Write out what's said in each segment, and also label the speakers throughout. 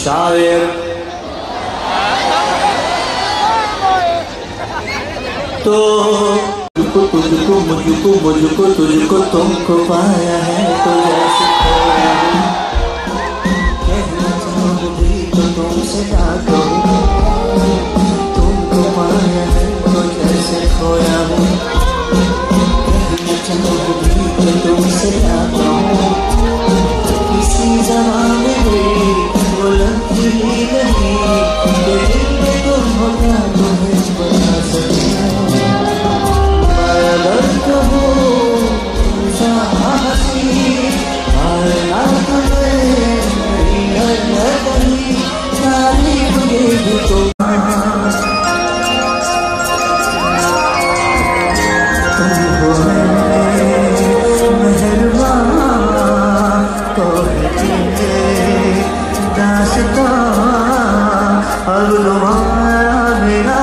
Speaker 1: शायर तो मुझको तुझको तुमको पाया है तो जैसे तो तुमसे जाता हूँ, तुमको पाया है तो जैसे खोया हूँ, तो तुमसे जाता हूँ किसी ज़माने में वो लगती ही नहीं कि दिल में तुम हो क्या तुम्हें बता सकती मैं अगर कहूँ हंसी आया तुम्हें सारी मुझे भी तो अब तुम्हारा मेरा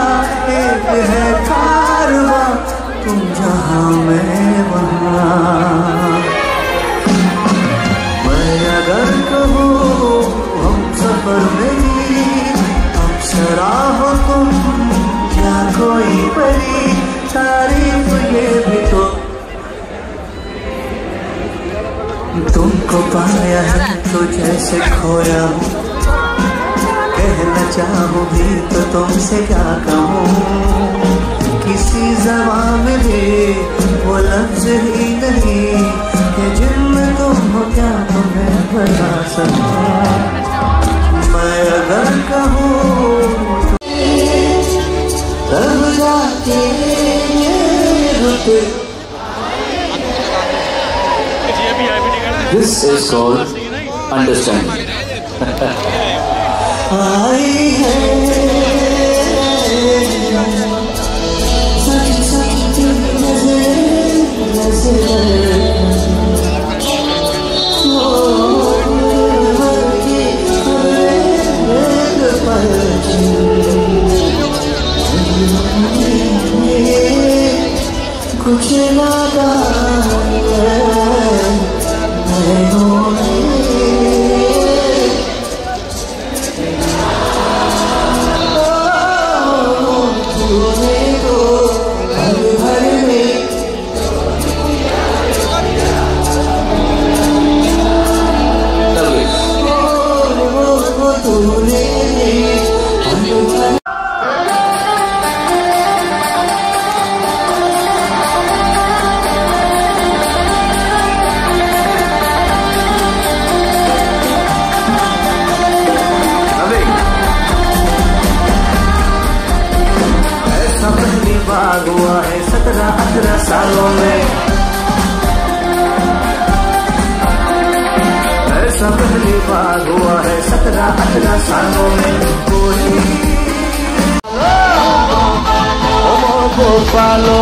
Speaker 1: एक है कारवां तुम जहाँ मैं वहाँ मैं अगर कहूँ हम सफर में अप्सरा हो तुम क्या कोई परी तारीफ ये भी तो तुमको पाया है तो जैसे खोया हूँ कहना चाहूँ भी तो तुमसे क्या कहूँ किसी ज़बान में वो लफ्ज़ ही नहीं कि जिनमें तुम हो क्या तुम्हें बता सकूँ मैं अगर कहूँ तब जाके
Speaker 2: This is called understanding.
Speaker 1: आई है सच सच नज़र कुछ लगा हुआ है 17-18 सालों में ऐसा पहली बार हुआ है 17-18 सालों में कोई
Speaker 2: मोको पालो